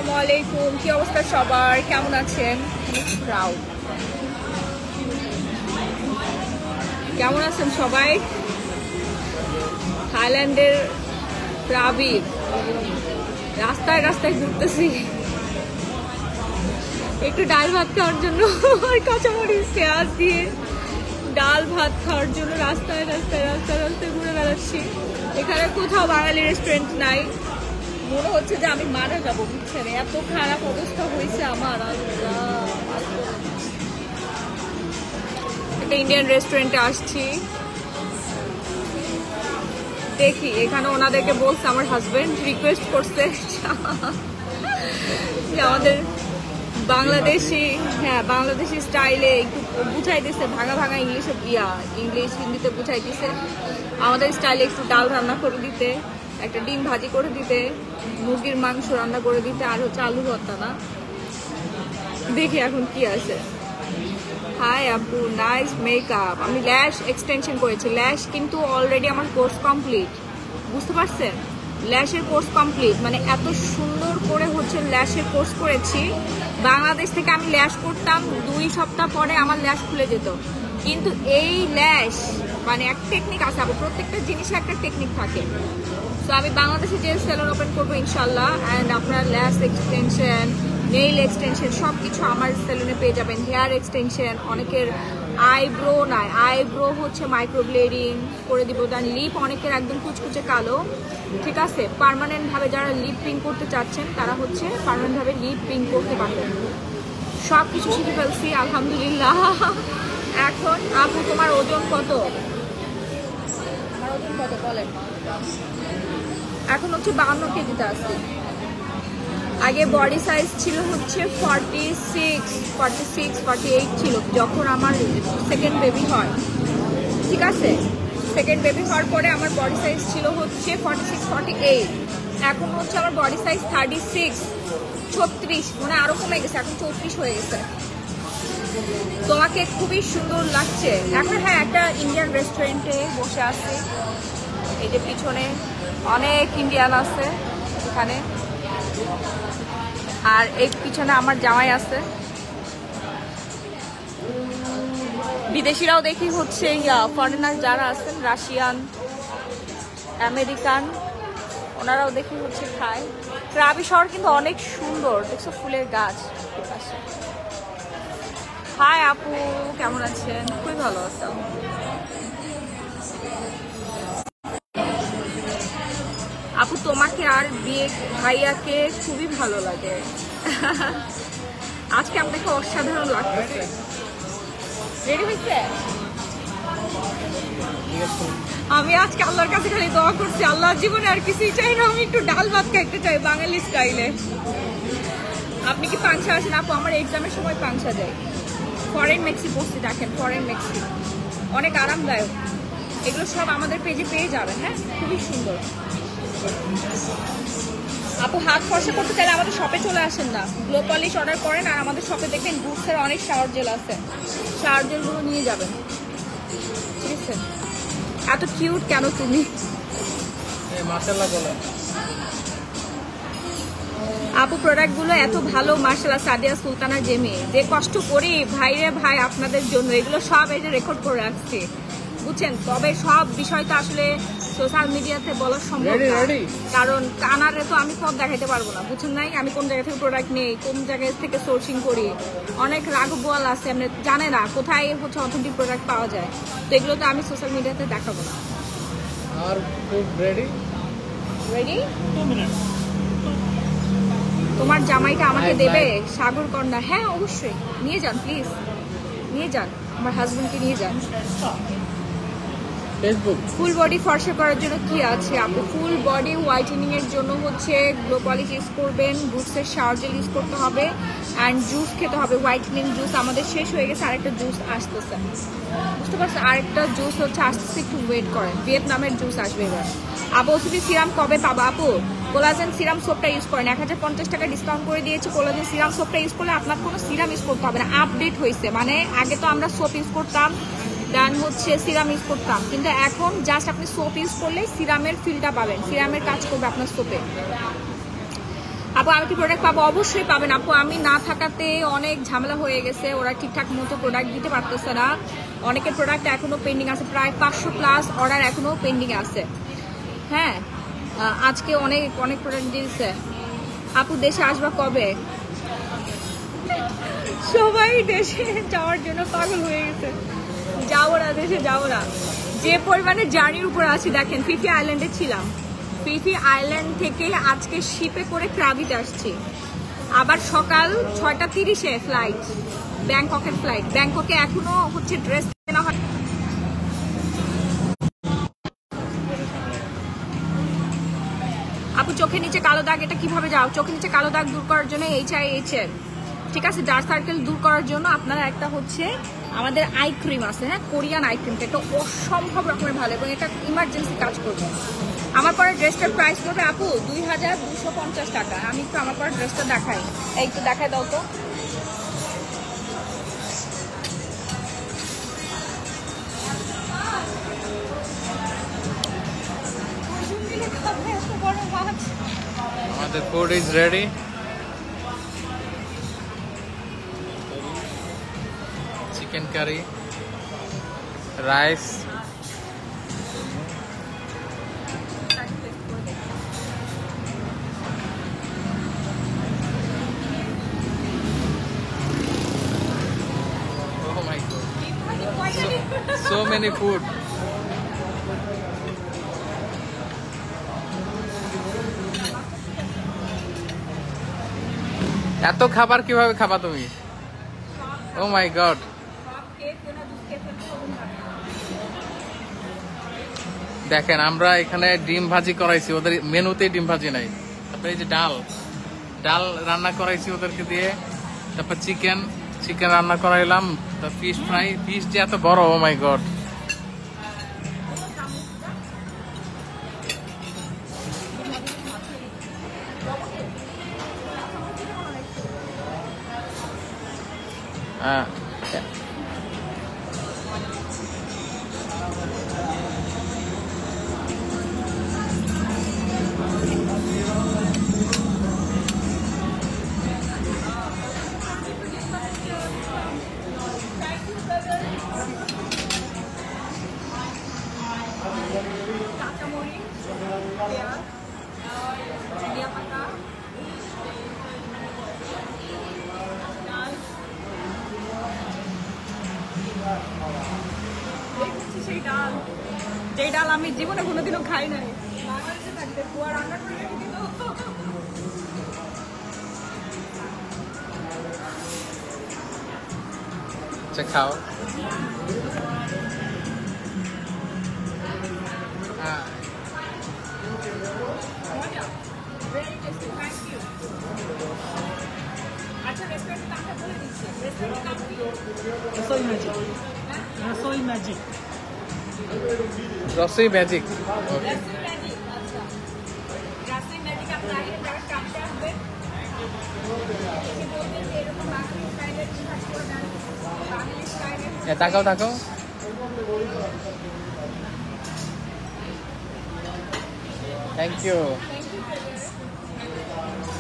আসসালামু আলাইকুম, কি অবস্থা সবার, কেমন আছেন? প্রাউড, কেমন আছেন সবাই? থাইল্যান্ডের প্রাবির রাস্তায় রাস্তায় ঘুরতেছি একটু ডাল ভাত খাওয়ার জন্য, কাঁচামরিচ পেঁয়াজ দিয়ে ডাল ভাত খাওয়ার জন্য রাস্তায় রাস্তায় রাস্তায় রাস্তায় ঘুরে বেড়াচ্ছি। এখানে কোথাও বাঙালি রেস্টুরেন্ট নাই, মনে হচ্ছে যে আমি মারা যাবো, বুঝছেন? এত খারাপ অবস্থা হয়েছে আমার। একটা ইন্ডিয়ান রেস্টুরেন্টে আসছি, দেখি এখানে ওনাদেরকে বলছে, আমার হাজবেন্ড রিকোয়েস্ট করছে যে আমাদের বাংলাদেশি, হ্যাঁ বাংলাদেশি স্টাইলে একটু বুঝাই দিচ্ছে, ভাঙা ভাঙা ইংলিশে ইংলিশ হিন্দিতে বুঝাই দিচ্ছে, আমাদের স্টাইলে একটু ডাল রান্না করে দিতে, একটা ডিম ভাজি করে দিতে, মুরগির মাংস রান্না করে দিতে, আর হচ্ছে আলু ভর্তা। না দেখি এখন কি আছে। হাই আপু, নাইস মেকআপ। আমি ল্যাশ এক্সটেনশন করেছি, ল্যাশ কিন্তু অলরেডি আমার কোর্স কমপ্লিট, বুঝতে পারছেন? ল্যাশের কোর্স কমপ্লিট, মানে এত সুন্দর করে হচ্ছে ল্যাশের কোর্স করেছি। বাংলাদেশ থেকে আমি ল্যাশ করতাম, 2 সপ্তাহ পরে আমার ল্যাশ খুলে যেত, কিন্তু এই ল্যাশ মানে একটা টেকনিক আছে, আবার প্রত্যেকটা জিনিসে একটা টেকনিক থাকে। তো আমি বাংলাদেশে যে সেলুন ওপেন করবো ইনশাল্লাহ, অ্যান্ড আপনার ল্যাশ এক্সটেনশন, নেইল এক্সটেনশন সব কিছু আমার সেলুনে পেয়ে যাবেন। হেয়ার এক্সটেনশন, অনেকের আইব্রো নাই, আইব্রো হচ্ছে মাইক্রোব্লেডিং করে দিব। দেন লিপ, অনেকের একদম কুচকুচে কালো, ঠিক আছে, পার্মানেন্টভাবে যারা লিপ পিং করতে চাচ্ছেন তারা হচ্ছে পার্মানেন্টভাবে লিপ পিং করতে পারবেন। সব কিছু শিখে ফেলছি আলহামদুলিল্লাহ। এখন আপু তোমার ওজন কত? আমার ওজন কত বলেন? এখন হচ্ছে 52 কেজিতে আছে। আগে বডি সাইজ ছিল হচ্ছে 46-48 ছিল যখন আমার সেকেন্ড বেবি হয়, ঠিক আছে? সেকেন্ড বেবি হওয়ার পরে আমার বডি সাইজ ছিল হচ্ছে 46-48, এখন হচ্ছে আমার বডি সাইজ 36 মানে আরো কমে গেছে, এখন 34 হয়ে গেছে। তোমাকে খুবই সুন্দর লাগছে এখন। হ্যাঁ, একটা ইন্ডিয়ান রেস্টুরেন্টে বসে আছি, এই যে পিছনে অনেক ইন্ডিয়ান আছে এখানে, আর এই পিছনে আমার জামাই আছে। বিদেশিরাও দেখি হচ্ছে ফরেনার যারা আছেন, রাশিয়ান, আমেরিকান, ওনারাও দেখি হচ্ছে খায়। ক্রাবি শহর কিন্তু অনেক সুন্দর, দেখছো ফুলের গাছ। হাই আপু, কেমন আছেন? খুবই ভালো আছো। আপু তোমাকে আর বিয়ে ভাইয়াকে খুবই ভালো লাগে। আজকে আপনাকে অসাধারণ লাগতেছে। রেডি হয়েছে? আমি আজকে আল্লাহর কাছে খালি দোয়া করছি, আল্লাহ জীবনে আর কিছুই চাই না, আমি একটু ডাল ভাত খাইতে চাই বাঙালি স্টাইলে। আপনি কি পাংশা আসেন? আপু আমার এক্সামের সময় পাংশা যায়। ফরেন মেক্সি পড়ছি, দেখেন ফরেন মেক্সি অনেক আরামদায়ক, এগুলো সব আমাদের পেজে পেয়ে যাবেন। হ্যাঁ, খুবই সুন্দর। আপু হাত ফর্সা করতে চাইলে আমাদের শপে চলে আসেন না, গ্লো পলিশ অর্ডার করেন, আর আমাদের শপে দেখেন বুটসের অনেক শাওয়ার জেল আছে, শাওয়ার জেলগুলো নিয়ে যাবেন, ঠিক আছে? এত কিউট কেন তুমি? মাশাআল্লাহ বলো। আপু প্রোডাক্টগুলো এত ভালো, মাশাআল্লাহ। সাদিয়া সুলতানা জেমি, যে কষ্ট করি ভাইরে ভাই আপনাদের জন্য, এগুলো সব এই যে রেকর্ড করে রাখছি, বুঝছেন? তবে সব বিষয় তো আসলে সোশ্যাল মিডিয়াতে বলা সম্ভব না, কারণ কানারে তো আমি সব দেখাইতে পারবো না, বুঝছেন নাই? আমি কোন জায়গা থেকে প্রোডাক্ট নেই, কোন জায়গা থেকে সোর্সিং করি, অনেক রাগবোয়াল আছে, আপনি জানে না কোথায় হচ্ছে অথেন্টিক প্রোডাক্ট পাওয়া যায়, তো এগুলো তো আমি সোশ্যাল মিডিয়াতে দেখাবো না। আর ফুড রেডি? রেডি? 2 মিনিট। তোমার জামাইটা আমাকে দেবে সাগর কন্যা? হ্যাঁ অবশ্যই, নিয়ে যান প্লিজ, নিয়ে যান, আমার হাজবেন্ডকে নিয়ে যান। ফুল বডি ফর্সা করার জন্য কি আছে আপু? ফুল বডি হোয়াইটেনিং এর জন্য হচ্ছে গ্লো পলিশ ইউজ করবেন, বুটসের শাওয়ার জেল ইউজ করতে হবে, অ্যান্ড জুস খেতে হবে, হোয়াইটেনিং জুস আমাদের শেষ হয়ে গেছে, আরেকটা জুস আসতেছে, বুঝতে পারছেন? আরেকটা জুস হচ্ছে আসতেছে, একটু ওয়েট করেন, ভিয়েতনামের জুস আসবে এবার। আপু ওসিপি সিরাম কবে পাবো? আপু কোলাজেন সিরাম সোপটা ইউজ করেন, 1050 টাকা ডিসকাউন্ট করে দিয়েছি। কোলাজেন সিরাম সোপটা ইউজ করলে আপনার কোনো সিরাম ইউজ করতে হবে না, আপডেট হয়েছে, মানে আগে তো আমরা সোপ ইউজ করতাম, দেন হচ্ছে সিরাম ইউজ করতাম, কিন্তু এখন জাস্ট আপনি সোপ ইউজ করলে সিরামের ফিলটা পাবেন, সিরামের কাজ করবে আপনার সোপে। আপু আমি কি প্রোডাক্ট পাবো? অবশ্যই পাবেন আপু। আমি না থাকাতে অনেক ঝামেলা হয়ে গেছে, ওরা ঠিকঠাক মতো প্রোডাক্ট দিতে পারতেছে না। অনেকের প্রোডাক্ট এখনো পেন্ডিং আছে, প্রায় 500+ অর্ডার এখনো পেন্ডিং আছে। হ্যাঁ, আজকে অনেক অনেক প্রোডাক্ট দিয়েছে। আপু দেশে আসবা কবে? সবাই দেশে যাওয়ার জন্য পাগল হয়ে গেছে। যাবো না, দেশে যাবো না। যে পরিমাণে জার্নির উপর আছি দেখেন। ফিফি আইল্যান্ডে ছিলাম, ফিফি আইল্যান্ড থেকে আজকে শিপে করে ক্রাবিতে আসছি। আবার সকাল 6:30-এ ফ্লাইট, ব্যাংককের ফ্লাইট। ব্যাংককে এখনো হচ্ছে ড্রেস কেনা হয়। আপু চোখের নিচে কালো দাগ, এটা কিভাবে যাও? চোখের নিচে কালো দাগ দূর করার জন্য HIH এর, ঠিক আছে, ডার্ক সার্কেল দূর করার জন্য আপনারা একটা হচ্ছে আমাদের আই ক্রিম আছে, হ্যাঁ, কোরিয়ান আই ক্রিমটা, এটা অসম্ভব রকমের ভালো এবং এটা ইমার্জেন্সি কাজ করবে। আমার পরে ড্রেসটার প্রাইস পড়বে আপু 2250 টাকা। আমি একটু আমার পরে ড্রেসটা দেখাই, একটু দেখাই দাও তো। আমাদের food is ready. Chicken curry, rice, oh my god, so many food. এত খাবার কিভাবে খাবা তুমি? ও মাই গড। দেখেন আমরা এখানে ডিম ভাজি করাইছি, ওদের মেনুতে ডিম ভাজি নাই। তারপরে এই যে ডাল রান্না করাইছি ওদেরকে দিয়ে। তারপর চিকেন রান্না করাইলাম। তারপর ফিশ ফ্রাই, ফিশ যে এত বড়, ও মাই গড। হ্যাঁ, যে ডাল আমি জীবনে কোনোদিনও খাই নাই। বাংলাদেশে থাকতে কুয়া রান্না করে রেখে দিল। আচ্ছা খাও। আচ্ছা রেস্টুরেন্টের নামটা বলে দিচ্ছি। রেস্টুরেন্টের নাম কি? Rasoi magic. Rasoi magic. Rasoi magic. Rasi magic. আচ্ছা রাসি ম্যাজিক, আপনারা আগে প্রাইভেট কাটতে আসবেন। এসে বলবেন যে এরকম বাঙালি স্টাইলের জিনিস করে দেন, বাঙালি স্টাইলের। তাকাও থ্যাংক ইউ।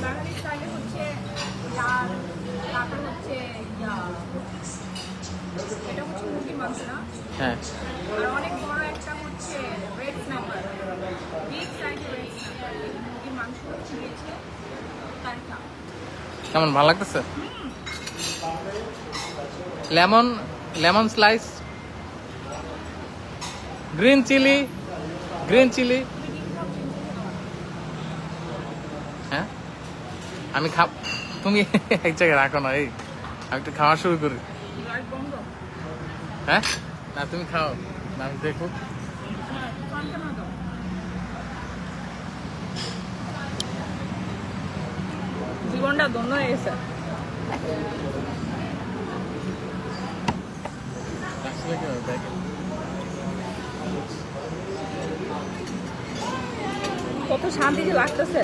বাঙালি স্টাইলে হচ্ছে ডাল, তারপর হচ্ছে এটা হচ্ছে মুরগির মাংস না? হ্যাঁ, আর অনেক বড় একটা হচ্ছে red snapper, big size red snapper, মুরগির মাংস হচ্ছে দিয়েছে তারকা। কেমন ভালো লাগতেছে? Lemon slice, green chilli. হ্যাঁ, আমি তুমি এক জায়গায় রাখো না, এই আমি একটু খাওয়া শুরু করি। লাইট বন্ধ। হ্যাঁ, না তুমি খাও, আমি দেখো। জীবনটা ধন্য হয়ে গেছে। কত শান্তি যে লাগতেছে।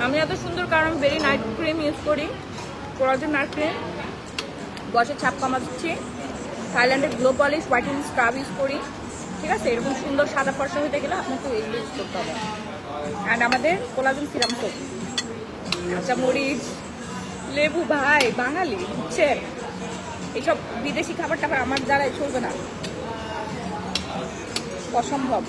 আমি এত সুন্দর কারণ বেরি নাইট ক্রিম ইউজ করি, কোলাজেন নাইট ক্রিম, বয়সের ছাপ কমাচ্ছি, থাইল্যান্ডের glow polish whitening scrub use করি, ঠিক আছে? এরকম সুন্দর সাদা ফর্সা হতে গেলে আপনাকে এগুলো ইউজ করতে হবে। অ্যান্ড আমাদের কোলাজেন সিরাম সোপ, কাঁচা মরিচ, লেবু, ভাই বাঙালি বুঝছেন, এইসব বিদেশি খাবার টাবার আমার দ্বারাই চলবে না, অসম্ভব।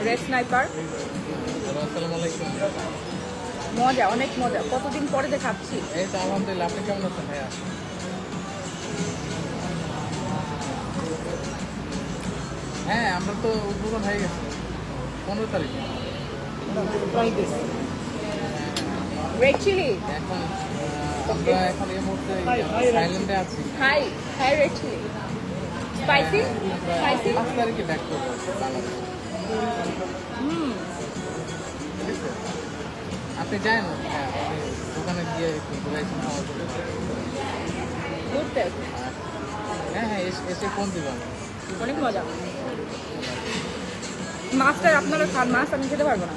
রেড স্নাইপার আসসালামু আলাইকুম। মজা, অনেক মজা, কতদিন পরে যে খাচ্ছি। এই তো আলহামদুলিল্লাহ, আপনি কেমন আছেন ভাইয়া? হ্যাঁ, আমরা তো উদ্বোধন হয়ে গেছে 15 তারিখে। রেড চিলি এখন আমরা এখন এই মুহূর্তে থাইল্যান্ডে আছি। হাই হাই রেড চিলি স্পাইসি স্পাইসি। 5 তারিখে ব্যাক করবো বাংলাদেশ। ঠিক আছে, আপনি যান, হ্যাঁ, আপনি দোকানে গিয়ে একটু ঘুরাইছেন খাওয়ার জন্য। গুড টেস্ট, হ্যাঁ হ্যাঁ, এসে ফোন দিবেন। অনেক মজা। মাছটা আপনারা খান, মাছ আমি খেতে পারবো না,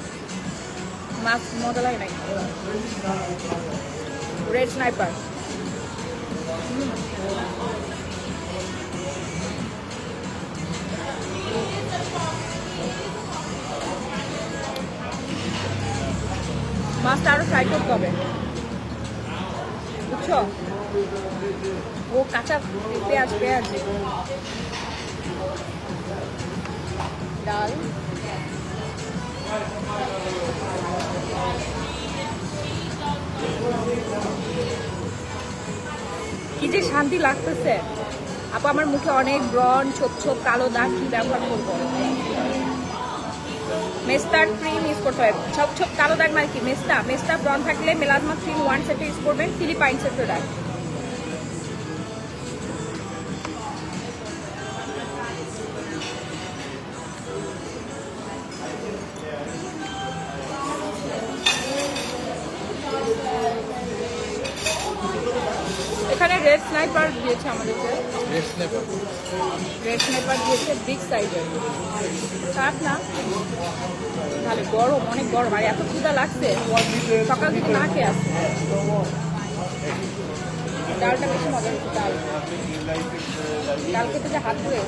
মাছ মজা লাগে নাই। রেড স্নাইপার মাছটা আরো ফ্রাই করতে হবে, বুঝছো? ও কাঁচা পেঁয়াজ পেঁয়াজ ডাল, কি যে শান্তি লাগতেছে আপু। আমার মুখে অনেক ব্রণ, ছোপ ছোপ কালো দাগ, কি ব্যবহার করবো? মেস্তার ক্রিম ইউজ করতে হবে। ছোপ ছোপ কালো দাগ মানে কি? মেস্তা ব্রণ থাকলে মেলাজমা ক্রিম 1 সেট ইউজ করবেন, ফিলিপাইন্সের প্রোডাক্ট। এখানে রেড স্নাইপার দিয়েছে আমাদেরকে, রেড স্নাইপার দিয়েছে বিগ সাইজের। খারাপ না, ভালো। গরম, অনেক গরম, আর এত ক্ষুধা লাগছে, সকাল থেকে না খেয়ে আসছে। ডালটা বেশি মজা হচ্ছে, ডাল খেতে যে হাত ধরে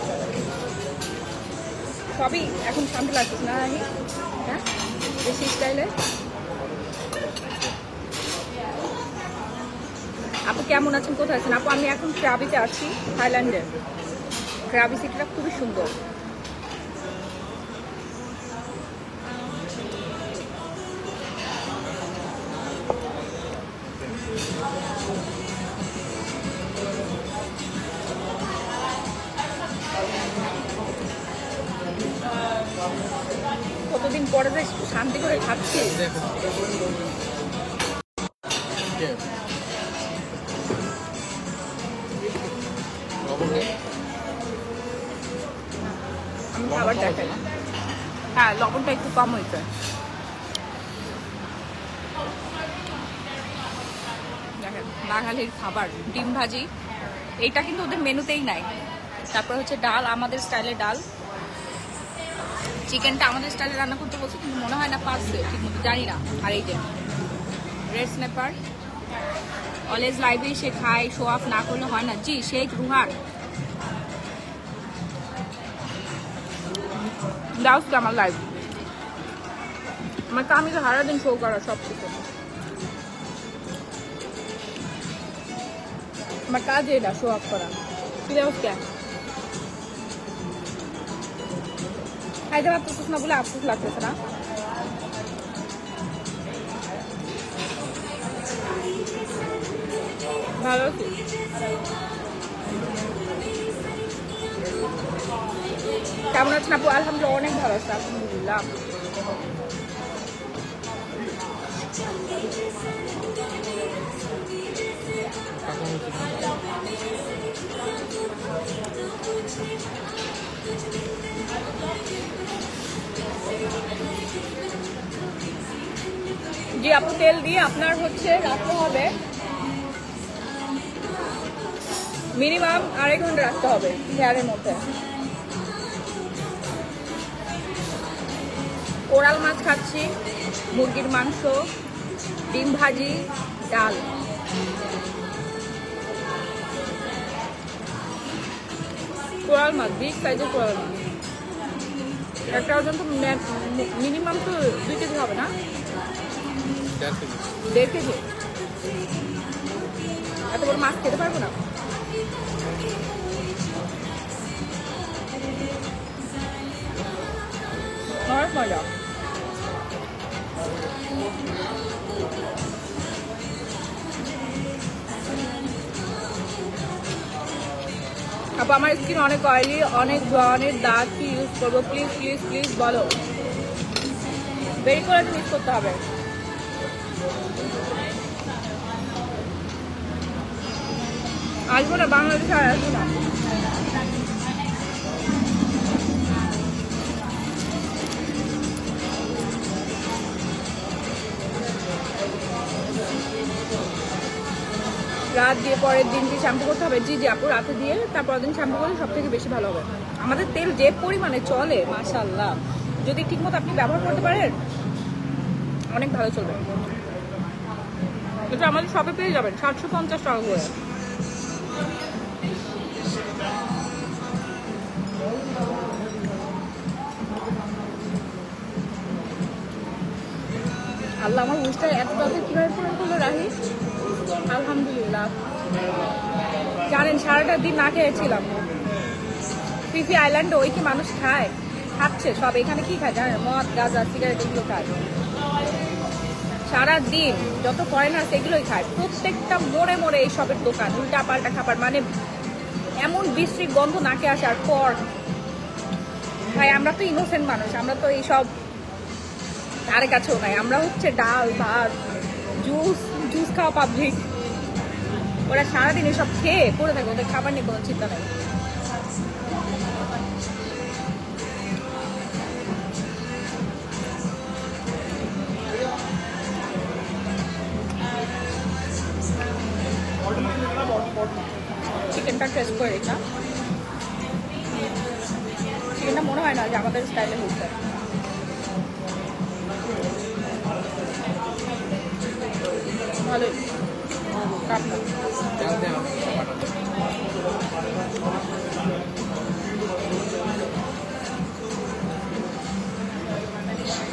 সবই এখন শান্তি লাগতেছে না? হ্যাঁ, বেশি স্টাইলে। আপু কেমন আছেন, কোথায় আছেন? আপু আমি এখন ক্রাবিতে আছি, থাইল্যান্ডে। ক্রাবি সিটিটা খুবই সুন্দর। কতদিন পরে যে শান্তি করে খাচ্ছি। আমি খাবার দেখাই, হ্যাঁ লবণটা একটু কম হয়েছে। দেখেন বাঙালির খাবার, ডিম ভাজি, এইটা কিন্তু ওদের মেনুতেই নাই। তারপর হচ্ছে ডাল, আমাদের স্টাইলে ডাল। চিকেনটা আমাদের স্টাইলে রান্না করতে বলছে, কিন্তু মনে হয় না পারছে ঠিক মতো, জানি না। আর এই যে রেড স্ন্যাপার, অলওয়েজ লাইভে এসে খায়, শো অফ না করলে হয় না। জি শেখ রুহান, দাও আমার লাইভ। আমার কামি তো সারাদিন শো করা সব কিছু, আমার কাজ এটা শো অফ করা। কি ব্যবস্থা খাইতে পারতেছিস না বলে আফসোস লাগতেছে না? ভালো আছি। কেমন আছেন আপু? আলহামদুলিল্লাহ অনেক ভালো আছে, আলহামদুলিল্লাহ। জি আপু, তেল দিয়ে আপনার হচ্ছে রাখতে হবে মিনিমাম 2.5 ঘন্টা রাখতে হবে হেয়ারের মধ্যে। কোরাল মাছ খাচ্ছি, মুরগির মাংস, ডিম ভাজি, ডাল। কোরাল মাছ, বিগ সাইজের কোরাল মাছ। একটা ওজন তো মিনিমাম তো 2 কেজি হবে না? 1.5 কেজি। এত বড় মাছ খেতে পারবো না। অনেক মজা। আপু আমার স্কিন অনেক অয়েলি, অনেক ধরনের দাগ, কি ইউজ করবো প্লিজ প্লিজ প্লিজ বলো। বেরি কোলাজেন ইউজ করতে হবে। আসবো না বাংলাদেশে, আর আসবো না। রাত দিয়ে পরের দিন কি শ্যাম্পু করতে হবে? জি জি আপু, রাতে দিয়ে তারপরের দিন শ্যাম্পু করলে সব থেকে বেশি ভালো হবে। আমাদের তেল যে পরিমাণে চলে মাশাআল্লাহ, যদি ঠিকমতো আপনি ব্যবহার করতে পারেন অনেক ভালো চলবে। এটা আমাদের শপে পেয়ে যাবেন 750 টাকা করে। আল্লাহ আমার উইশটা এত তাড়াতাড়ি কীভাবে পূরণ করলো রাহি, আলহামদুলিল্লাহ। জানেন সারাটা দিন না খেয়েছিলাম। ফিফি আইল্যান্ডে ওই কি মানুষ খায়, খাচ্ছে সব। এখানে কি খায় জানেন? মদ, গাঁজা, সিগারেট এগুলো খায় সারা দিন। যত ফরেনার সেগুলোই খায়। প্রত্যেকটা মোড়ে মোড়ে এই সবের দোকান, উল্টা পাল্টা খাবার, মানে এমন বিশ্রী গন্ধ নাকে আসে। আর পর ভাই আমরা তো ইনোসেন্ট মানুষ, আমরা তো এইসব ধারে কাছেও নাই। আমরা হচ্ছে ডাল ভাত জুস জুস খাওয়া পাবলিক। ওরা সারাদিন এসব খেয়ে পড়ে থাকে, ওদের খাবার নিয়ে কোনো চিন্তা নেই। চিকেনটা টেস্ট করে এটা, চিকেনটা মনে হয় না যে আমাদের স্টাইলে হচ্ছে। ভালোই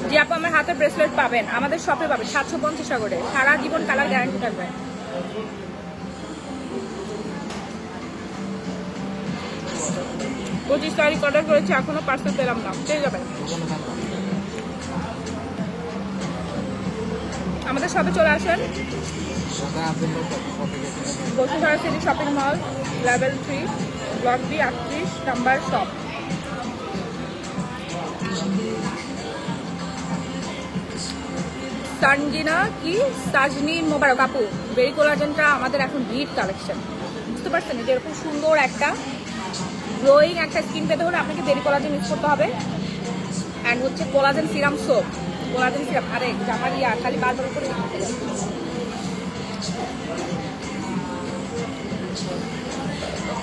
জি আপু, আমার হাতের ব্রেসলেট পাবেন আমাদের শপে, পাবেন 750 টাকা করে। সারা জীবন কালার গ্যারান্টি থাকবে। পঁচিশ তারিখ অর্ডার করেছি, এখনো পার্সেল পেলাম না। পেয়ে যাবেন আমাদের শপে, চলে আসেন। Bashundhara city shopping mall, level 3, block B, 38 number shop. Sanjina কি সাজনি মোবারক আপু, বেরি কোলাজেনটা আমাদের এখন হিট কালেকশন, বুঝতে পারছেন? যে এরকম সুন্দর একটা গ্লোয়িং একটা স্কিন পেতে হলে আপনাকে বেরি কোলাজেন ইউজ করতে হবে। অ্যান্ড হচ্ছে collagen serum soap, collagen serum. আরে জামার ইয়া খালি বারবার করে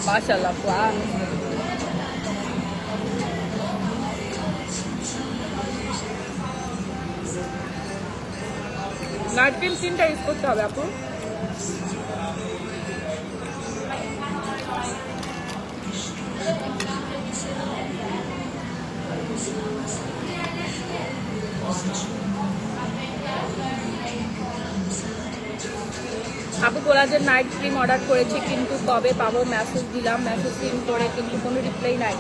মাশাআল্লাহ। নাইট ক্রিম 3টা ইউজ করতে হবে আপু। আপু কোলাজেন নাইট ক্রিম অর্ডার করেছি, কিন্তু কবে পাবো? মেসেজ দিলাম, মেসেজ সিন করে, কিন্তু কোনো রিপ্লাই নাই।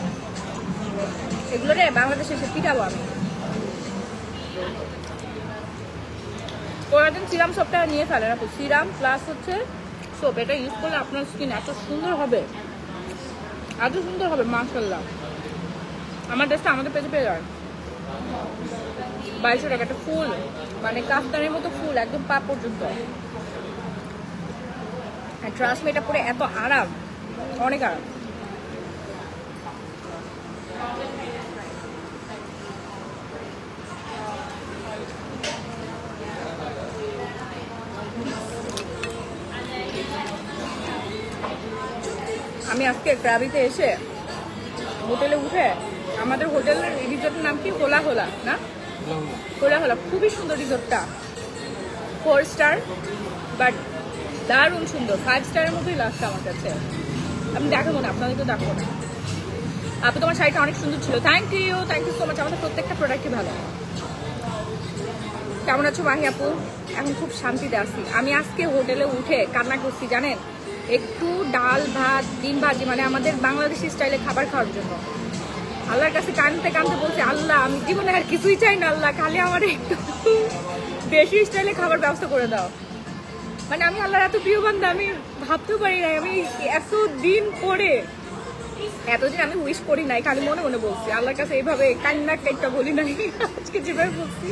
এগুলো রে বাংলাদেশে এসে পিটাবো আমি। কোলাজেন সিরাম সোপটা নিয়ে ফেলেন আপু, সিরাম প্লাস হচ্ছে সোপ। এটা ইউজ করলে আপনার স্কিন এত সুন্দর হবে, এত সুন্দর হবে মাশাআল্লাহ। আমার ড্রেসটা আমাদের পেজে পেয়ে যাবেন 2200 টাকা। একটা ফুল মানে কাফতানের মতো ফুল, একদম পা পর্যন্ত। আর ট্রাস্ট মি, এটা পরে এত আরাম, অনেক আরাম। আমি আজকে ক্রাবিতে এসে হোটেলে উঠে, আমাদের হোটেলের রিসোর্টের নাম কি? হোলা হোলা না? খোলা খোলা খুবই সুন্দর রিসোর্টটা 4 স্টার বাট দারুণ সুন্দর 5 স্টারের মতোই লাগছে আমার কাছে আমি দেখাবো না আপনাদের তো দেখো না আপু তোমার শাড়িটা অনেক সুন্দর ছিল থ্যাংক ইউ সো মাচ আমাদের প্রত্যেকটা প্রোডাক্টই ভালো কেমন আছো মাহি আপু এখন খুব শান্তিতে আছি আমি আজকে হোটেলে উঠে কান্না করছি জানেন একটু ডাল ভাত ডিম ভাজি মানে আমাদের বাংলাদেশি স্টাইলে খাবার খাওয়ার জন্য আল্লাহর কাছে কানতে কানতে বলছি আল্লাহ আমি জীবনে আর কিছুই চাই না আল্লাহ খালি আমার একটু দেশি স্টাইলে খাবার ব্যবস্থা করে দাও মানে আমি আল্লাহর এত প্রিয় বান্দা আমি ভাবতেও পারি না আমি এতদিন পরে এতদিন আমি উইশ করি নাই খালি মনে মনে বলছি আল্লাহর কাছে এইভাবে কান্না একটা বলি নাই আজকে যেভাবে বলছি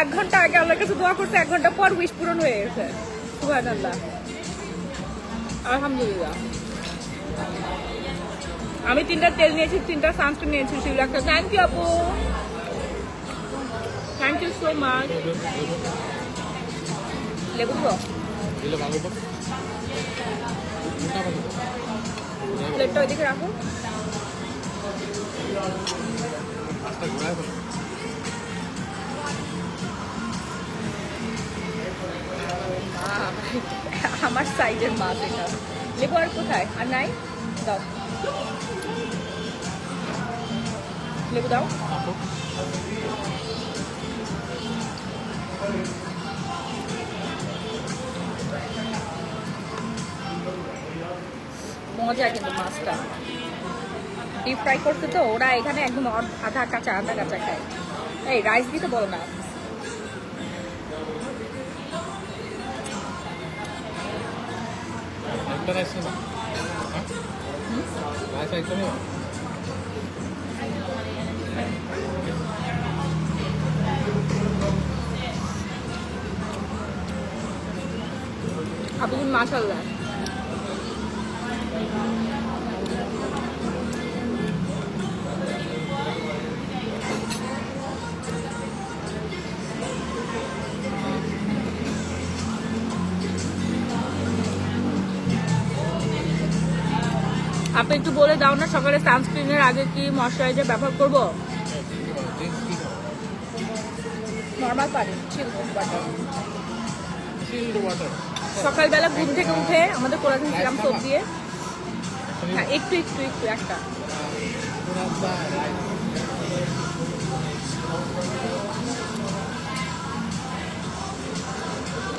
1 ঘন্টা আগে আল্লাহর কাছে দোয়া করতে 1 ঘন্টা পর উইশ পূরণ হয়ে গেছে সুবহানাল্লাহ আলহামদুলিল্লাহ আমি 3টা তেল নিয়েছি 3টা সানস্ক্রিন নিয়েছি শিবলাক্তা থ্যাংক ইউ আপু থ্যাংক ইউ সো মাচ লেবু তো প্লেটটা ওইদিকে রাখো আমার সাইজের মাছ এটা লেবু আর কোথায় আর নাই দাও লেবু দাও মজা কিন্তু মাছটা ডিপ ফ্রাই করতে তো ওরা এখানে একদম আধা কাঁচা খায় এই রাইস দিতে বলো না আপনি মাশাআল্লাহ আপনি একটু বলে দাও না সকালে সানস্ক্রিনের আগে কি ময়শ্চারাইজার ব্যবহার করব নরমাল পানি চিলড ওয়াটার সকালবেলা ঘুম থেকে উঠে আমাদের কোলাজেন সিরাম সোপ দিয়ে হ্যাঁ একটু একটা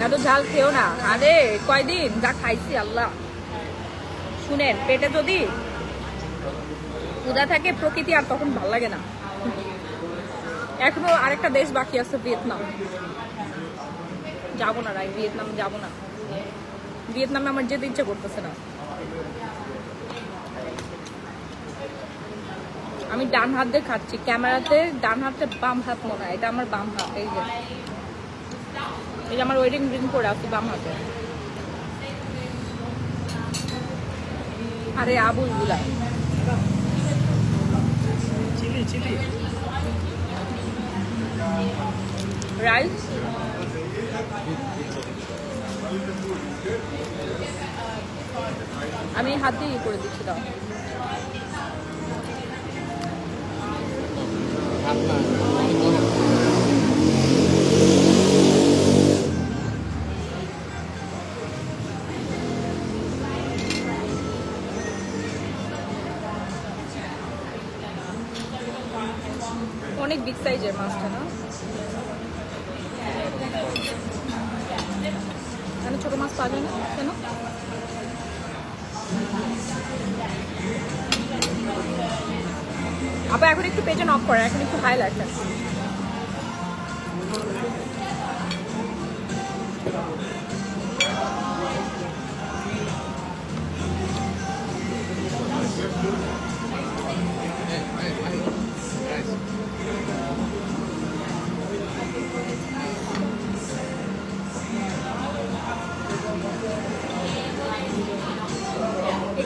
এত ঝাল খেও না আরে কয়দিন যা খাইছি আল্লাহ শুনেন পেটে যদি ক্ষুধা থাকে প্রকৃতি আর তখন ভালো লাগে না এখনো আরেকটা দেশ বাকি আছে ভিয়েতনাম যাবো না রাই ভিয়েতনাম যাবো না ভিয়েতনামে আমার যেতে ইচ্ছে করতেছে না আমি ডান হাত দিয়ে খাচ্ছি ক্যামেরাতে ডান হাতে বাম হাত মনে হয় এটা আমার বাম হাত এই যে আমার ওয়েডিং রিং করে আছি বাম হাতে আরে আবুল গুলা চিলি রাইস আমি হাত দিয়ে করে দিচ্ছি দাও অনেক বিগ সাইজের মাছটা না কেন ছোট মাছ পাওয়া যায় না কেন আবার এখন একটু পেজে নক করে এখন একটু হাই লাগছে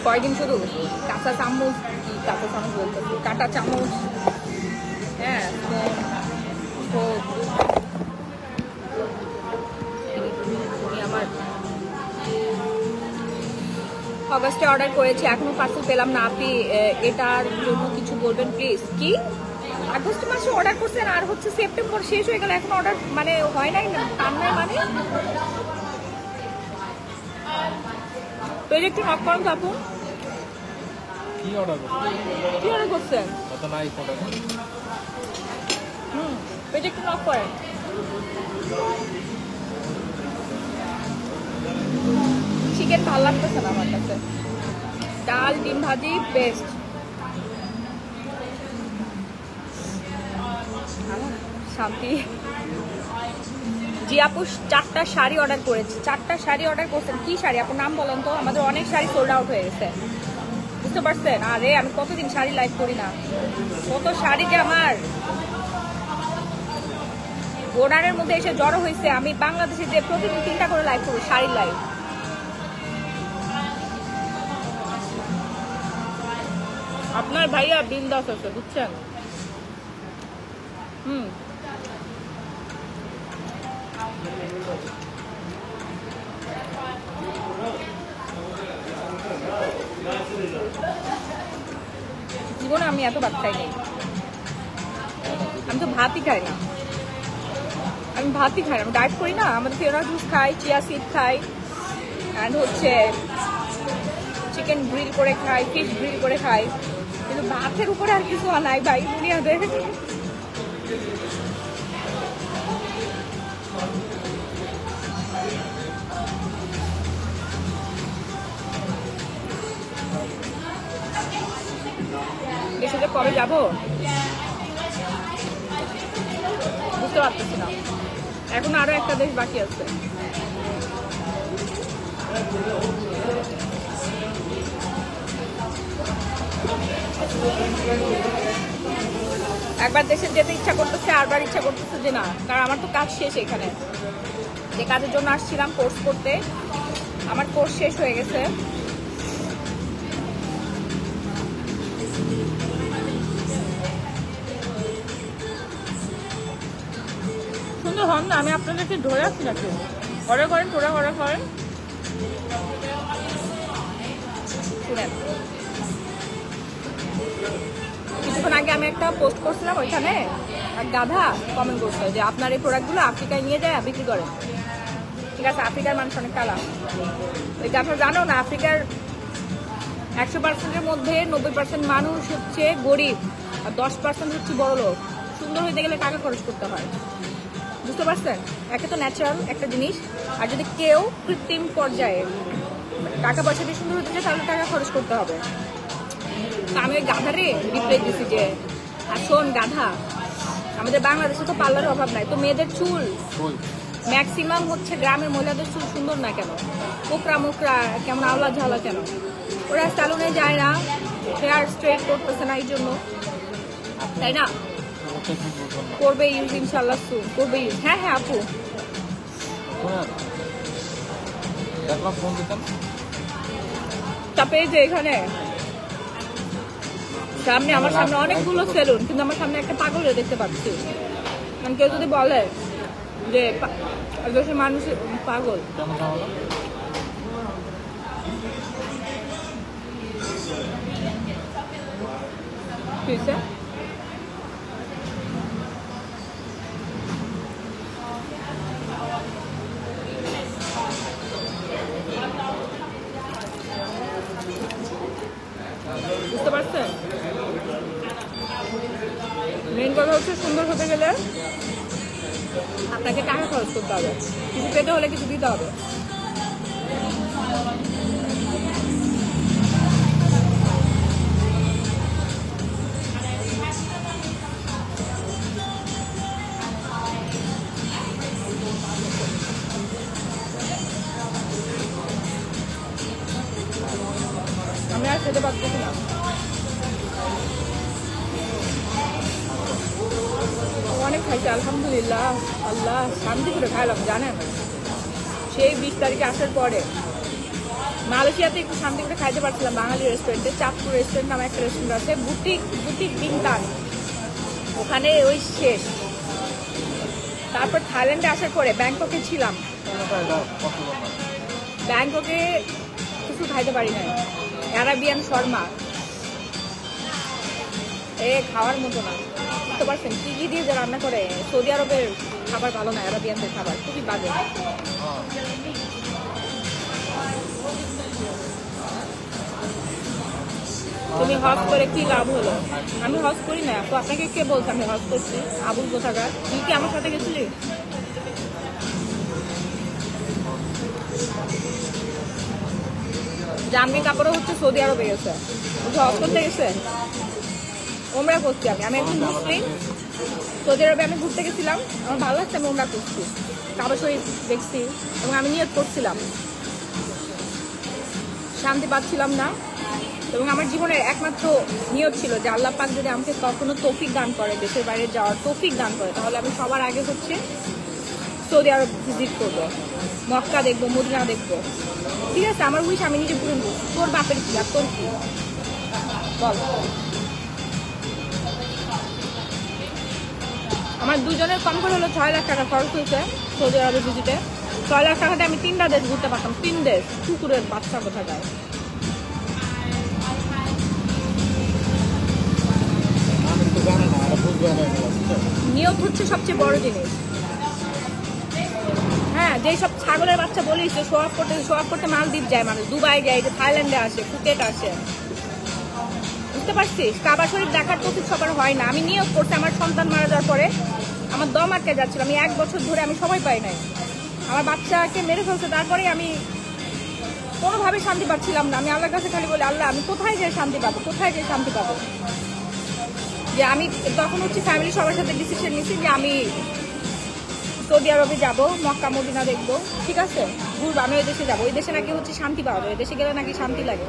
কয়দিন শুধু কাঁচা চামচ কি কাঁচা চামচ বলতেছি কাঁটা চামচ হ্যাঁ আমার অগাস্টে অর্ডার করেছি এখনো পার্সেল পেলাম না আপনি এটার জন্য কিছু বলবেন প্লিজ কি আগস্ট মাসে অর্ডার করছেন আর হচ্ছে সেপ্টেম্বর শেষ হয়ে গেল, এখন অর্ডার মানে হয় নাই না, টান নাই মানে। তো এই যে একটু নক করুন তো আপু। কি অর্ডার করছেন? কি অর্ডার করছেন? কত নাই অর্ডার করছেন? এই যে একটু নক করেন। চিকেন ভালো লাগতেছে না আমার কাছে, ডাল ডিম ভাজি বেস্ট। শান্তি। জি আপু 4টা শাড়ি অর্ডার করেছি। 4টা শাড়ি অর্ডার করছেন, কি শাড়ি আপু নাম বলেন তো? আমাদের অনেক শাড়ি সোল্ড আউট হয়ে গেছে, বুঝতে পারছেন? আরে আমি কতদিন শাড়ি লাইভ করি না, কত শাড়ি যে আমার অর্ডারের মধ্যে এসে জড়ো হয়েছে। আমি বাংলাদেশে যে প্রতিদিন 3টা করে লাইভ করি, শাড়ির লাইভ। আপনার ভাইয়া বিন্দাস আছে, বুঝছেন? জীবনে আমি এত ভাত খাই নাই, আমি তো ভাতই খাই না, আমি ভাতই খাই না, আমি ডায়েট করি না। আমাদের ফেরা জুস খাই, চিয়া সিড খাই, অ্যান্ড হচ্ছে চিকেন গ্রিল করে খাই, ফিশ গ্রিল করে খাই, কিন্তু ভাতের উপরে আর কিছু নাই ভাই দুনিয়াতে। দেশে কবে যাবো বুঝতে পারতেছি না, এখন আরো একটা দেশ বাকি আছে। একবার দেশে যেতে ইচ্ছা করতেছে, আরবার ইচ্ছা করতেছে যে না, কারণ আমার তো কাজ শেষ। এখানে যে কাজের জন্য আসছিলাম কোর্স করতে, আমার কোর্স শেষ হয়ে গেছে। সুন্দর হন না, আমি আপনাদেরকে ধরে আসছি নাকি? অর্ডার করেন, তোরা অর্ডার করেন। শুনেন, কিছুক্ষণ আগে আমি একটা পোস্ট করছিলাম, ওইখানে এক গাধা কমেন্ট করছে যে আপনার এই প্রোডাক্টগুলো আফ্রিকায় নিয়ে যায় বিক্রি করেন। ঠিক আছে, আফ্রিকার মানুষ অনেক কালা। ওই গাধা জানো না, আফ্রিকার 100%-এর মধ্যে 90% মানুষ হচ্ছে গরিব, আর 10% হচ্ছে বড় লোক। সুন্দর হইতে গেলে টাকা খরচ করতে হয়, বুঝতে পারছেন? একে তো ন্যাচারাল একটা জিনিস, আর যদি কেউ কৃত্রিম পর্যায়ে টাকা পয়সা দিয়ে সুন্দর হতে চায় তাহলে টাকা খরচ করতে হবে। আমি ওই গাধারে রিপ্লাই দিছি যে আর শোন গাধা, আমাদের বাংলাদেশে তো পার্লারের অভাব নাই, তো মেয়েদের চুল ম্যাক্সিমাম হচ্ছে গ্রামের মহিলাদের চুল সুন্দর না কেন? কোকরা মোকরা কেমন আওলা ঝালা কেন? ওরা স্যালুনে যায় না, হেয়ার স্ট্রেট করতেছে না, এই জন্য, তাই না? করবে ইউজ ইনশাল্লাহ, সুন করবে ইউজ। হ্যাঁ হ্যাঁ আপু, তারপরে যে এখানে সামনে, আমার সামনে অনেকগুলো সেলুন, কিন্তু আমার সামনে একটা পাগলও দেখতে পাচ্ছি। কারণ কেউ যদি বলে যে দেশের মানুষ পাগল, ঠিক আছে? বুঝতে পারছেন? মেন কথা হচ্ছে সুন্দর হতে গেলে আপনাকে টাকা খরচ করতে হবে, কিছু পেতে হলে কিছু দিতে হবে। আমি আর খেতে পারতেছি না, অনেক খাইছি আলহামদুলিল্লাহ, আল্লাহ শান্তি করে খাইলাম। জানেন, সেই 20 তারিখে আসার পরে মালয়েশিয়াতে একটু শান্তি করে খাইতে পারছিলাম বাঙালি রেস্টুরেন্টে। চাঁদপুর রেস্টুরেন্ট নামে একটা রেস্টুরেন্ট আছে, বুটিক বিনতান, ওখানে ওই শেষ। তারপর থাইল্যান্ডে আসার পরে ব্যাংককে ছিলাম, ব্যাংককে কিছু খাইতে পারি নাই। অ্যারাবিয়ান শর্মা এ খাওয়ার মতো না। বুঝতে পারছেন কি কি দিয়ে যে রান্না করে। সৌদি আরবের খাবার ভালো না, আরবিয়ানদের খাবার খুবই বাজে। তুমি হজ করে কি লাভ হলো? আমি হজ করি না। তো আপনাকে কে বলছে আমি হজ করছি? আবুল কোথাকার, তুই কি আমার সাথে গেছিলি? জানবি কাপড়ও হচ্ছে সৌদি আরবে গেছে, হজ করতে গেছে। ওমরা করছি আমি একজন মুসলিম। সৌদি আরবে আমি ঘুরতে গেছিলাম, আমার ভালো লাগছে, আমি ওমরা করছি, কাবা শরীফ দেখছি এবং আমি নিয়ত করছিলাম। শান্তি পাচ্ছিলাম না এবং আমার জীবনের একমাত্র নিয়ত ছিল যে আল্লাহ পাক যদি আমাকে কখনো তৌফিক দান করে, দেশের বাইরে যাওয়ার তৌফিক দান করে, তাহলে আমি সবার আগে হচ্ছে সৌদি আরব ভিজিট করবো, মক্কা দেখবো, মদিনা দেখবো। ঠিক আছে, আমার উইশ আমি নিজে পূরণ করছি। তোর বাপের কি আর তোর কি বল? আমার দুজনের কম করে হলো 6 লাখ টাকা খরচ হয়েছে সৌদি আরবের ভিজিটে। 6 লাখ টাকাতে আমি 3টা দেশ ঘুরতে পারতাম। 3 দেশ। কুকুরের বাচ্চা কোথা যায়। নিয়ত হচ্ছে সবচেয়ে বড় জিনিস। হ্যাঁ, যেই সব ছাগলের বাচ্চা বলিস যে শো অফ করতে মালদ্বীপ যায় মানুষ, দুবাই যায়, যে থাইল্যান্ডে আসে, ফুকেট আসে, বুঝতে পারছিস? কাবা শরীফ দেখার প্রতি সবার হয় না। আমি নিয়োগ করছি, আমার সন্তান মারা যাওয়ার পরে আমার দম আটকে যাচ্ছিল। আমি 1 বছর ধরে আমি সময় পাই নাই, আমার বাচ্চাকে মেরে ফেলছে, তারপরে আমি কোনোভাবে শান্তি পাচ্ছিলাম না। আমি আল্লাহর কাছে খালি বলি, আল্লাহ আমি কোথায় যাই শান্তি পাবো, কোথায় যাই শান্তি পাবো? যে আমি তখন হচ্ছে ফ্যামিলি সবার সাথে ডিসিশন নিয়েছি যে আমি সৌদি আরবে যাবো, মক্কা মদিনা দেখবো, ঠিক আছে, ঘুরবো, আমি ওই দেশে যাবো। ওই দেশে নাকি হচ্ছে শান্তি পাওয়া যায়, ওই দেশে গেলে নাকি শান্তি লাগে,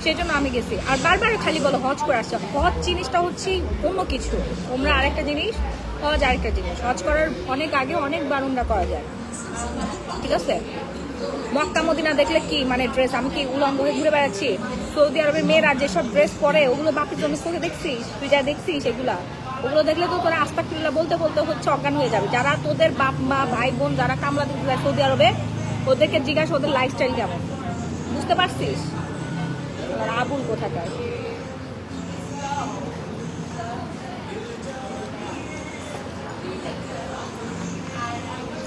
সেই জন্য আমি গেছি। আর বারবার খালি বলো হজ করে আসছে। হজ জিনিসটা হচ্ছে অন্য কিছু, ওমরা আরেকটা জিনিস, হজ আরেকটা জিনিস। হজ করার অনেক আগে অনেকবার ওমরা করা যায়, ঠিক আছে। মক্কা মদিনা দেখলে কি মানে ড্রেস, আমি কি উলঙ্গ হয়ে ঘুরে বেড়াচ্ছি? সৌদি আরবের মেয়েরা যেসব ড্রেস পরে ওগুলো বাপের জন্য চোখে দেখছিস, তুই যা দেখছিস এগুলা, ওগুলো দেখলে তো তোরা আস্তাগফিরুল্লাহ বলতে বলতে হচ্ছে অজ্ঞান হয়ে যাবে। যারা তোদের বাপ মা ভাই বোন যারা কামলা দিতে যায় সৌদি আরবে, ওদেরকে জিজ্ঞাসা ওদের লাইফস্টাইল কেমন, বুঝতে পারছিস? আবুল কোথাকার।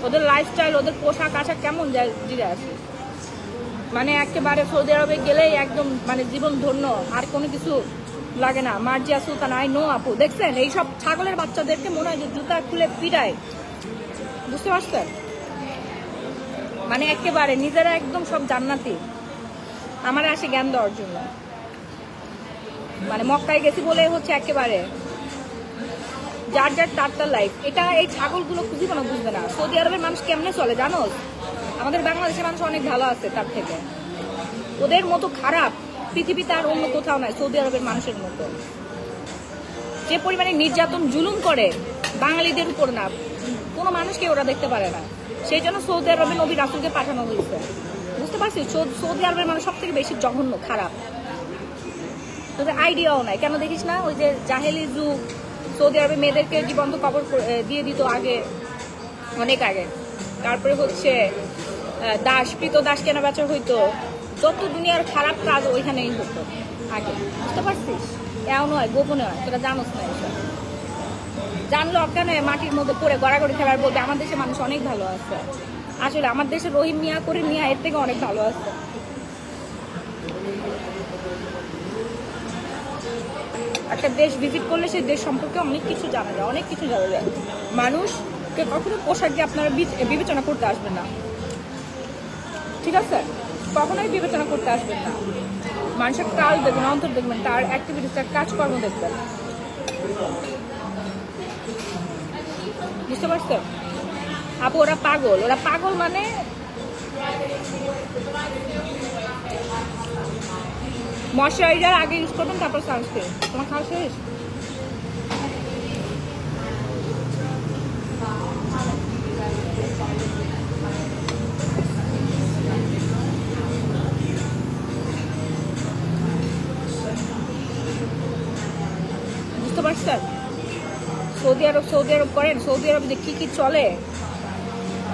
ওদের লাইফস্টাইল, ওদের পোশাক আশাক কেমন যায় জিজ্ঞাসা। মানে একেবারে সৌদি আরবে গেলেই একদম মানে জীবন ধন্য, আর কোনো কিছু লাগে না। মার্জিয়া সুলতান, আই নো আপু, দেখছেন এইসব ছাগলের বাচ্চাদেরকে মনে হয় যে জুতা খুলে পিটায়, বুঝতে পারছেন? মানে একেবারে নিজেরা একদম সব জান্নাতি, আমার আসে জ্ঞান দেওয়ার জন্য। মানে মক্কায় গেছি বলে হচ্ছে একেবারে যার যার তার লাইফ। এটা এই ছাগলগুলো জীবনে বুঝবে না সৌদি আরবের মানুষ কেমনে চলে জানো? আমাদের বাংলাদেশের মানুষ অনেক ভালো আছে তার থেকে। ওদের মতো খারাপ পৃথিবীতে আর অন্য কোথাও নাই সৌদি আরবের মানুষের মতো। যে পরিমাণে নির্যাতন জুলুম করে বাঙালিদের উপর না, কোনো মানুষকে ওরা দেখতে পারে না। সেই জন্য সৌদি আরবে নবী রাসূলকে পাঠানো হয়েছে, বুঝতে পারছিস? সৌদি আরবের মানুষ সব থেকে বেশি জঘন্য খারাপ, তোদের আইডিয়াও নাই। কেন দেখিস না ওই যে জাহেলি যুগ, সৌদি আরবে মেয়েদেরকে জীবন্ত কবর দিয়ে দিত আগে, অনেক আগে। তারপরে হচ্ছে দাস, কৃত দাস কেনা বেচা হইতো, যত দুনিয়ার খারাপ কাজ ওইখানেই হতো আগে, বুঝতে পারছিস? এও নয়, গোপনে হয়, তোরা জানোস না এসব। জানলে অজ্ঞান হয়ে মাটির মধ্যে পড়ে গড়াগড়ি খেলার বলতে আমার দেশে মানুষ অনেক ভালো আছে। আসলে আমার দেশে রহিম মিয়া করে মিয়া এর থেকে অনেক ভালো আছে। একটা দেশ ভিজিট করলে সেই দেশ সম্পর্কে অনেক কিছু জানা যায়, অনেক কিছু জানা যায়। মানুষকে কখনো পোশাক দিয়ে আপনারা বিবেচনা করতে আসবেন না, ঠিক আছে? কখনোই বিবেচনা করতে আসবেন না। মানুষের কাল দেখবেন, অন্তর দেখবেন, তার অ্যাক্টিভিটিস, তার কাজকর্ম দেখবেন, বুঝতে পারছেন? আপু ওরা পাগল, ওরা পাগল মানে ময়শ্চারাইজার আগে ইউজ করবেন, তারপর সানস্ক্রিন। তোমার খাওয়া শেষ? বুঝতে পারছেন? সৌদি আরব করেন, সৌদি আরবে যে কি চলে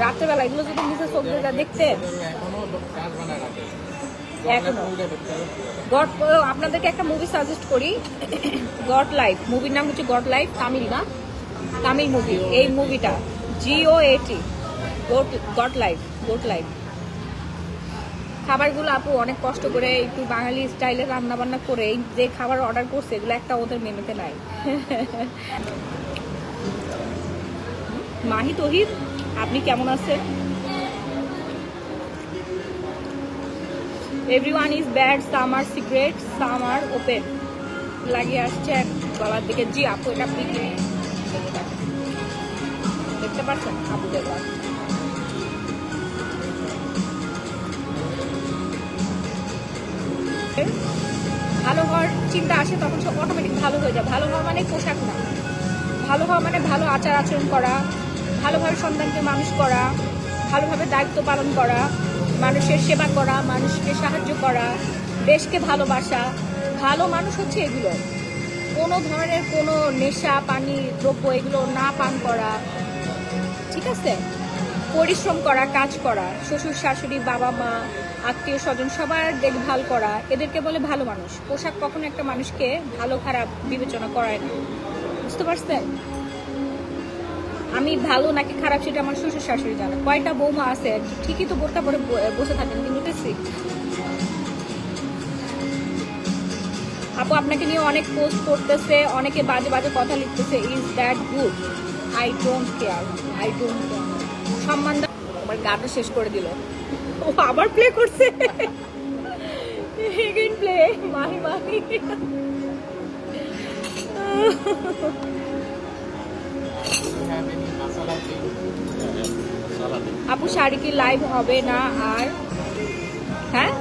রাত্রেবেলা, এগুলো যদি নিজের চোখ দিয়ে দেখতে। আপনাদেরকে একটা মুভি সাজেস্ট করি, গড লাইফ। মুভির নাম হচ্ছে গড লাইফ, তামিল না? তামিল মুভি, এই মুভিটা GOAT, গট লাইফ। খাবারগুলো আপু অনেক কষ্ট করে একটু বাঙালি স্টাইলে রান্না বান্না করে যে খাবার অর্ডার করছে এগুলো একটা ওদের মেনুতে নাই। মাহি তহিদ, আপনি কেমন আছেন? Everyone is bad, some are secret, some are open লাগিয়ে আসছেন গলার দিকে। জি আপু, এটা আপনি দেখতে পাচ্ছেন আপু দেখলাম। ভালো হওয়ার চিন্তা আসে তখন সব অটোমেটিক ভালো হয়ে যায়। ভালো হওয়া মানে পোশাক না, ভালো হওয়া মানে ভালো আচার আচরণ করা, ভালোভাবে সন্তানকে মানুষ করা, ভালোভাবে দায়িত্ব পালন করা, মানুষের সেবা করা, মানুষকে সাহায্য করা, দেশকে ভালোবাসা। ভালো মানুষ হচ্ছে এগুলো, কোনো ধরনের কোনো নেশা পানি দ্রব্য এগুলো না পান করা, ঠিক আছে? পরিশ্রম করা, কাজ করা, শ্বশুর শাশুড়ি বাবা মা আত্মীয় স্বজন সবার দেখভাল করা, এদেরকে বলে ভালো মানুষ। পোশাক কখনো একটা মানুষকে ভালো খারাপ বিবেচনা করায় না, বুঝতে পারছেন? আমি ভালো নাকি খারাপ সেটা আমার শ্বশুর শাশুড়ি জানে। কয়টা বৌমা আছে ঠিকই তো বোরকা পরে বসে থাকেন, কিন্তু দেখছি আপু আপনাকে নিয়ে অনেক পোস্ট করতেছে, অনেকে বাজে বাজে কথা লিখতেছে। Is that good? I don't care. সম্মান আমার গানটা শেষ করে দিল। ও আবার প্লে করছে, এগেইন প্লে। মাহি আপু শাড়ি কি লাইভ হবে না আর? হ্যাঁ,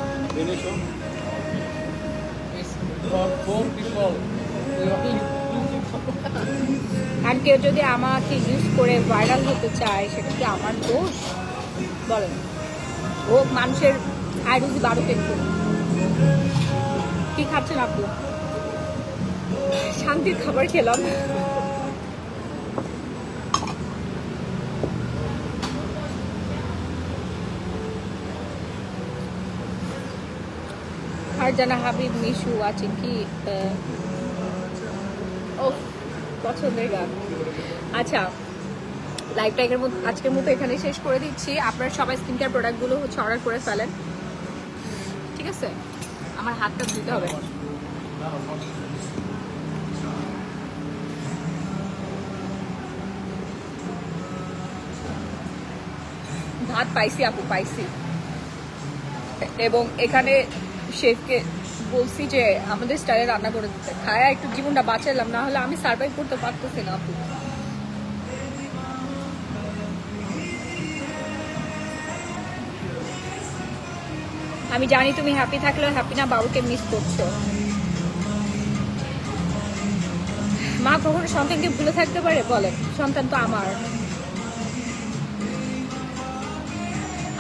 আর কেউ যদি আমাকে ইউজ করে ভাইরাল হতে চায় সেটা কি আমার দোষ? বলেন। ও মানুষের আইডি 12 পেট করে। কি খাচ্ছেন আপু? শান্তির খাবার খেলাম। আর জানা হাবিব মিশু আছে কি? ও পছন্দের গান। আচ্ছা, লাইভটা আজকের মতো এখানে শেষ করে দিচ্ছি। আপনারা সবাই স্কিন কেয়ার প্রোডাক্টগুলো হচ্ছে অর্ডার করে ফেলেন, ঠিক আছে? আমার হাতটা ধুতে হবে। ভাত পাইছি আপু, পাইছি। এবং এখানে শেফকে বলছি যে আমাদের স্টাইলে রান্না করে দিতে, খায়া একটু জীবনটা বাঁচালাম, না হলে আমি সার্ভাইভ করতে পারতেছি না আপু। আমি জানি তুমি হ্যাপি থাকলেও হ্যাপি না, বাবুকে মিস করছো। মা কখনো সন্তানকে ভুলে থাকতে পারে? বলেন, সন্তান তো আমার।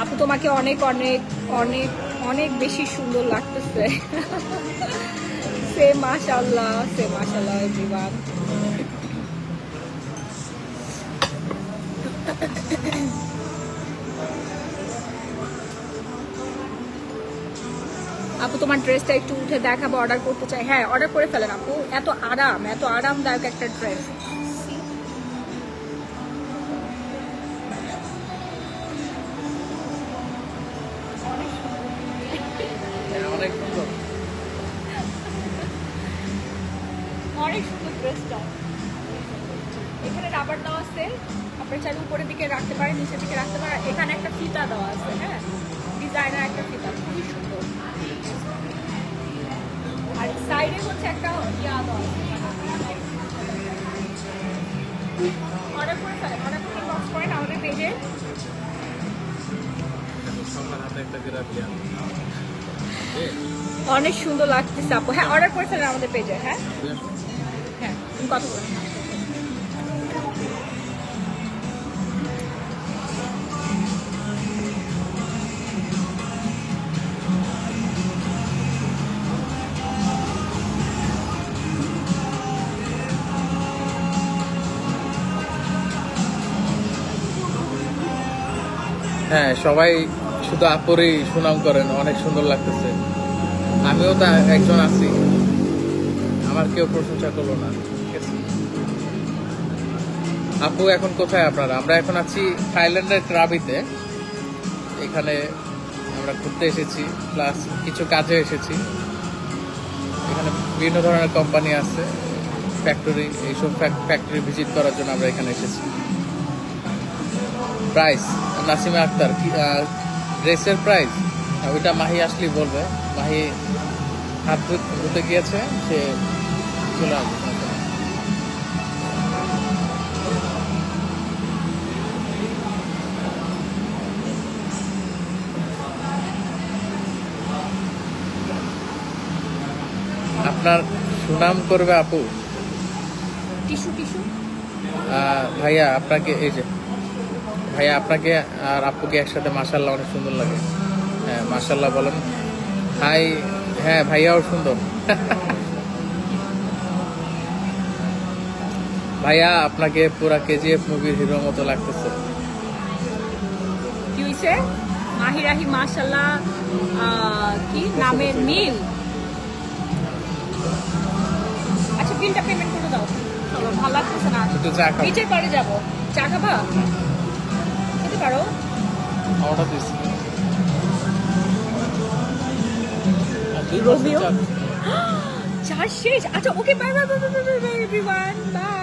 আপু তোমাকে অনেক অনেক অনেক অনেক বেশি সুন্দর লাগতেছে। সে মাশাআল্লাহ, সে মাশাআল্লাহ এভরিওয়ান। আপু তোমার ড্রেসটা একটু উঠে দেখাবো, অর্ডার করতে চাই। হ্যাঁ, অর্ডার করে ফেলেন আপু। এত আরামদায়ক একটা ড্রেস। অনেক সুন্দর ড্রেসটা। এখানে রাবার দেওয়া আছে, আপনার চাইলে উপরের দিকে রাখতে পারেন, নিচের দিকে রাখতে পারেন। এখানে একটা ফিতা দেওয়া আছে, হ্যাঁ, ডিজাইনার একটা ফিতা, খুবই সুন্দর। আর সাইডে হচ্ছে একটা ইয়া দেওয়া আছে। অর্ডার করে ফেলেন, অর্ডার করে বক্স করেন আমাদের পেজে। অনেক সুন্দর লাগতেছে আপু। হ্যাঁ, অর্ডার করে ফেলেন আমাদের পেজে। হ্যাঁ হ্যাঁ, তুমি কত বলেন? হ্যাঁ, সবাই শুধু আপুরই সুনাম করেন, অনেক সুন্দর লাগতেছে। আমিও তো একজন আছি, আমার কেউ প্রশংসা করলো না, ঠিক আছে? আপু এখন কোথায় আপনারা? আমরা এখন আছি থাইল্যান্ডের ক্রাবিতে। এখানে আমরা ঘুরতে এসেছি, প্লাস কিছু কাজে এসেছি। এখানে বিভিন্ন ধরনের কোম্পানি আছে, ফ্যাক্টরি, এইসব ফ্যাক্টরি ভিজিট করার জন্য আমরা এখানে এসেছি। প্রাইস নাসিমা আক্তার কি ড্রেসের প্রাইস ওইটা মাহি আসলেই বলবে। মাহি হাত ধুতে গিয়েছে, সে চলে আসবে। আপনার সুনাম করবে আপু। টিস্যু টিস্যু ভাইয়া আপনাকে, এই যে ভাইয়া আপনাকে আর আপুকে একসাথে মাশাআল্লাহ অনেক সুন্দর লাগে। হ্যাঁ মাশাআল্লাহ বলেন। হাই। হ্যাঁ ভাইয়াও সুন্দর। ভাইয়া আপনাকে পুরা কেজিএফ মুভির হিরোর মতো লাগতেছে। কি হইছে? মাহিরাহি মাশাআল্লাহ কি নামের মিল। আচ্ছা বিলটা পেমেন্ট করে দাও। চলো ভালো লাগতেছে না, একটু চা খাও। নিচের পরে যাবো। চা খাবা? খেতে পারো। অর্ডার দিচ্ছি। রোমিও চা শেষ। আচ্ছা okay bye bye bye bye bye everyone bye.